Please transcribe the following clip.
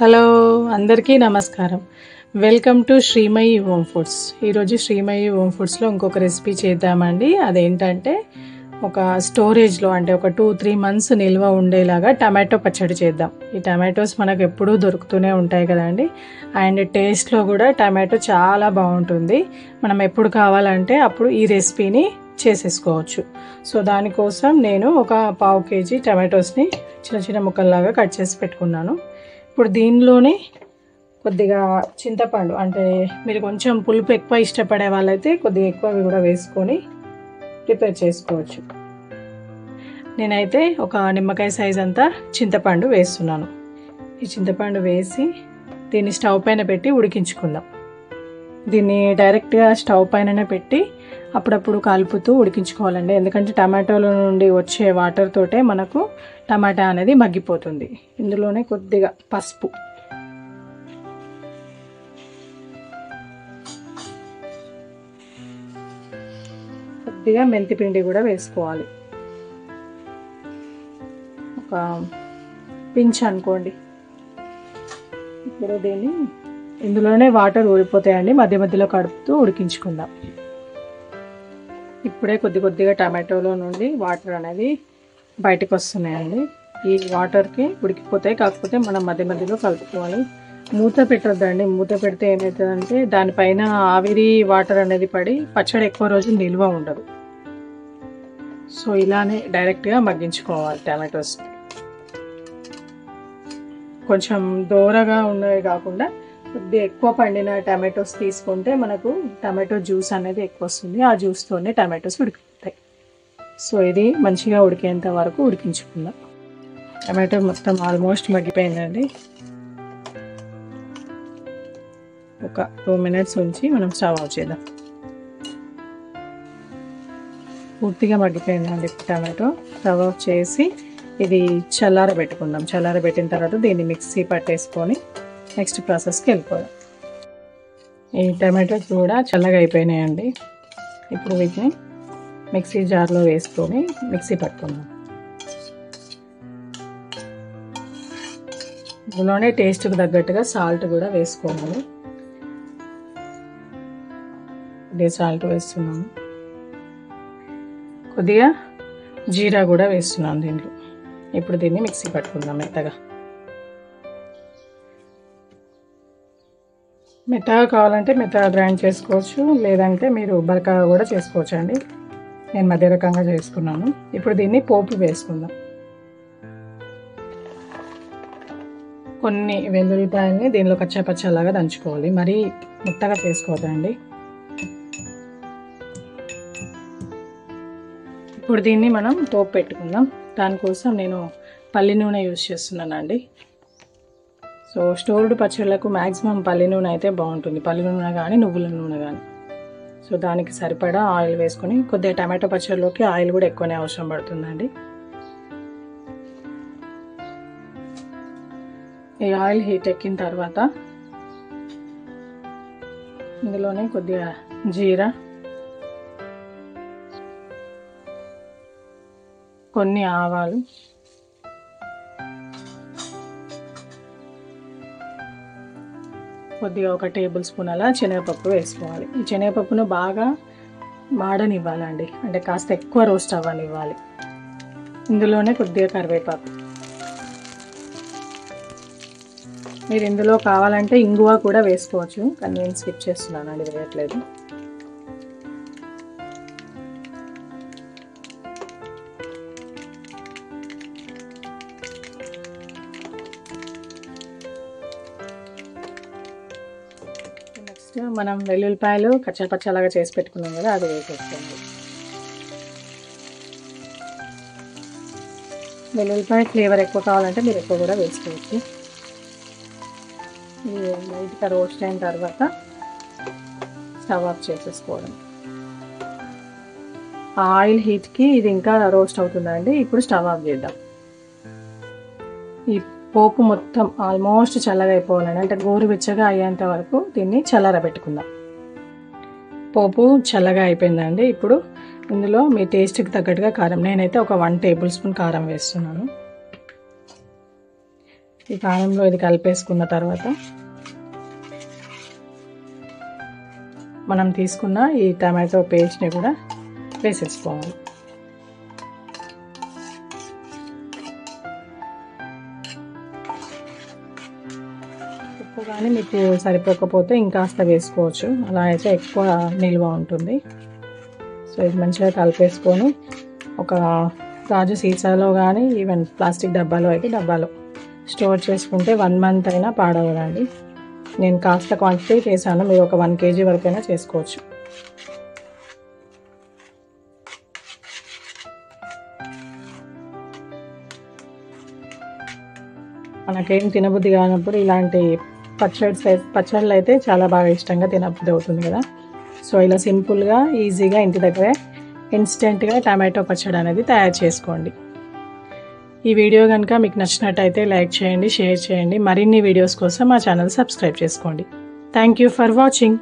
Hello అందరికీ నమస్కారం. Welcome to Srimayi home foods. ఈరోజు శ్రీమయి హోమ్ ఫుడ్స్లో ఇంకొక రెసిపీ చేద్దామండి. అదేంటంటే ఒక స్టోరేజ్లో అంటే ఒక 2-3 months నిల్వ ఉండేలాగా టమాటో పచ్చడి చేద్దాం. ఈ టమాటోస్ మనకు ఎప్పుడూ దొరుకుతూనే ఉంటాయి కదండి. అండ్ టేస్ట్లో కూడా టమాటో చాలా బాగుంటుంది. మనం ఎప్పుడు కావాలంటే అప్పుడు ఈ రెసిపీని చేసేసుకోవచ్చు. సో దానికోసం నేను ఒక 1/2 kg టమాటోస్ని చిన్న చిన్న ముక్కల్లాగా కట్ చేసి పెట్టుకున్నాను. ఇప్పుడు దీనిలోనే కొద్దిగా చింతపండు, అంటే మీరు కొంచెం పులుపు ఎక్కువ ఇష్టపడే వాళ్ళైతే కొద్దిగా ఎక్కువ కూడా వేసుకొని ప్రిపేర్ చేసుకోవచ్చు. నేనైతే ఒక నిమ్మకాయ సైజ్ అంతా చింతపండు వేస్తున్నాను. ఈ చింతపండు వేసి దీన్ని స్టవ్ పైన పెట్టి ఉడికించుకుందాం. దీన్ని డైరెక్ట్గా స్టవ్ పైననే పెట్టి అప్పుడప్పుడు కలుపుతూ ఉడికించుకోవాలండి. ఎందుకంటే టమాటోల నుండి వచ్చే వాటర్ తోటే మనకు టమాటా అనేది మగ్గిపోతుంది. ఇందులోనే కొద్దిగా పసుపు, కొద్దిగా మెంతిపిండి కూడా వేసుకోవాలి. ఒక పించ్ అనుకోండి. ఇప్పుడు దీన్ని ఇందులోనే వాటర్ ఊడిపోతాయండి. మధ్య మధ్యలో కడుపుతూ ఉడికించుకుందాం. ఇప్పుడే కొద్దిగా టమాటోలో నుండి వాటర్ అనేది బయటకు వస్తున్నాయండి. ఈ వాటర్కి ఉడికిపోతాయి. కాకపోతే మనం మధ్య మధ్యలో కలుపుకోవాలి. మూత పెట్టొద్దండి. మూత పెడితే ఏమవుతుందంటే దానిపైన ఆవిరి వాటర్ అనేది పడి పచ్చడి ఎక్కువ రోజులు నిల్వ ఉండదు. సో ఇలానే డైరెక్ట్గా మగ్గించుకోవాలి. టమాటోస్ కొంచెం దూరగా ఉన్నవి కాకుండా కొద్దిగా ఎక్కువ పండిన టమాటోస్ తీసుకుంటే మనకు టమాటో జ్యూస్ అనేది ఎక్కువ వస్తుంది. ఆ జ్యూస్తోనే టమాటోస్ ఉడికిపోతాయి. సో ఇది మంచిగా ఉడికేంత వరకు ఉడికించుకుందాం. టమాటో మొత్తం ఆల్మోస్ట్ మగ్గిపోయిందండి. ఒక 2 minutes ఉంచి మనం స్టవ్ ఆఫ్ చేద్దాం. పూర్తిగా మగ్గిపోయిందండి టమాటో. స్టవ్ ఆఫ్ చేసి ఇది చల్లారబెట్టుకుందాం. చల్లారబెట్టిన తర్వాత దీన్ని మిక్సీ పట్టేసుకొని నెక్స్ట్ ప్రాసెస్కి వెళ్ళిపోదాం. ఈ టమాటోస్ కూడా చల్లగా అయిపోయినాయండి. ఇప్పుడు వీటిని మిక్సీ జార్లో వేసుకొని మిక్సీ పట్టుకుందాం. ఇందులోనే టేస్ట్కి తగ్గట్టుగా సాల్ట్ కూడా వేసుకోవాలి. కొద్దిగా సాల్ట్ వేస్తున్నాను. కొద్దిగా జీరా కూడా వేస్తున్నాను దీంట్లో. ఇప్పుడు దీన్ని మిక్సీ పట్టుకుందాం మెత్తగా. మెత్తగా కావాలంటే మెత్తగా గ్రైండ్ చేసుకోవచ్చు, లేదంటే మీరు బరకగా కూడా చేసుకోవచ్చు అండి. నేను మధ్య రకంగా చేసుకున్నాను. ఇప్పుడు దీన్ని పోపు వేసుకుందాం. కొన్ని వెల్లుల్లిపాయల్ని దీనిలో కచ్చాపచ్చాలాగా దంచుకోవాలి. మరీ మెత్తగా చేసుకోవద్దండి. ఇప్పుడు దీన్ని మనం పోపు పెట్టుకుందాం. దానికోసం నేను పల్లి నూనె యూజ్ చేస్తున్నానండి. సో స్టోర్డ్ పచ్చళ్ళకు మ్యాక్సిమం పల్లి నూనె అయితే బాగుంటుంది. పల్లి నూనె కానీ నువ్వుల నూనె కానీ. సో దానికి సరిపడా ఆయిల్ వేసుకొని, కొద్దిగా టమాటో పచ్చళ్ళలోకి ఆయిల్ కూడా ఎక్కువనే అవసరం పడుతుందండి. ఈ ఆయిల్ హీట్ ఎక్కిన తర్వాత ఇందులోనే కొద్దిగా జీరా, కొన్ని ఆవాలు, కొద్దిగా 1 టేబుల్ స్పూన్ అలా శనగపప్పు వేసుకోవాలి. ఈ శనగపప్పును బాగా మాడనివ్వాలండి. అంటే కాస్త ఎక్కువ రోస్ట్ అవ్వనివ్వాలి. ఇందులోనే కొద్దిగా కరివేపాకు. మీరు ఇందులో కావాలంటే ఇంగువ కూడా వేసుకోవచ్చు, కానీ నేను స్కిప్ చేస్తున్నాను అండి, వేయట్లేదు. నెక్స్ట్ మనం వెల్లుల్లిపాయలు కచ్చాపచ్చాలాగా చేసి పెట్టుకున్నాం కదా, అది వేసేసుకోండి. వెల్లుల్లిపాయ ఫ్లేవర్ ఎక్కువ కావాలంటే మీరు ఎక్కువ కూడా వేసుకోవచ్చు. ఇది లైట్గా రోస్ట్ అయిన తర్వాత స్టవ్ ఆఫ్ చేసేసుకోవడం. ఆ ఆయిల్ హీట్కి ఇది ఇంకా రోస్ట్ అవుతుందండి. ఇప్పుడు స్టవ్ ఆఫ్ చేద్దాం. ఈ పోపు మొత్తం ఆల్మోస్ట్ చల్లగా అయిపోవాలండి. అంటే గోరువెచ్చగా అయ్యేంత వరకు దీన్ని చల్లారబెట్టుకుందాం. పోపు చల్లగా అయిపోయిందండి. ఇప్పుడు ఇందులో మీ టేస్ట్కి తగ్గట్టుగా కారం, నేనైతే ఒక 1 టేబుల్ స్పూన్ కారం వేస్తున్నాను. ఈ కారంలో ఇది కలిపేసుకున్న తర్వాత మనం తీసుకున్న ఈ టమాటో పేస్ట్ని కూడా వేసేసుకోవాలి. ఉప్పు కానీ మీకు సరిపోకపోతే ఇంకాస్త వేసుకోవచ్చు, అలా అయితే ఎక్కువ నిల్వ ఉంటుంది. సో ఇది మంచిగా కలిపేసుకొని ఒక గాజు సీసాలో కానీ ఈవెన్ ప్లాస్టిక్ డబ్బాలో అయితే డబ్బాలో స్టోర్ చేసుకుంటే 1 మంత్ అయినా పాడవదండి. నేను కాస్త క్వాంటిటీ చేశాను, మీరు ఒక 1 kg వరకైనా చేసుకోవచ్చు. మనకేం తినబుద్ధి కానప్పుడు ఇలాంటి పచ్చళ్ళు అయితే చాలా బాగా ఇష్టంగా తినబుద్ధి అవుతుంది కదా. సో ఇలా సింపుల్గా ఈజీగా ఇంటి దగ్గరే ఇన్స్టెంట్గా టమాటో పచ్చడి అనేది తయారు చేసుకోండి. ఈ వీడియో కనుక మీకు నచ్చినట్టయితే లైక్ చేయండి, షేర్ చేయండి. మరిన్ని వీడియోస్ కోసం మా ఛానల్ సబ్స్క్రైబ్ చేసుకోండి. Thank you for watching.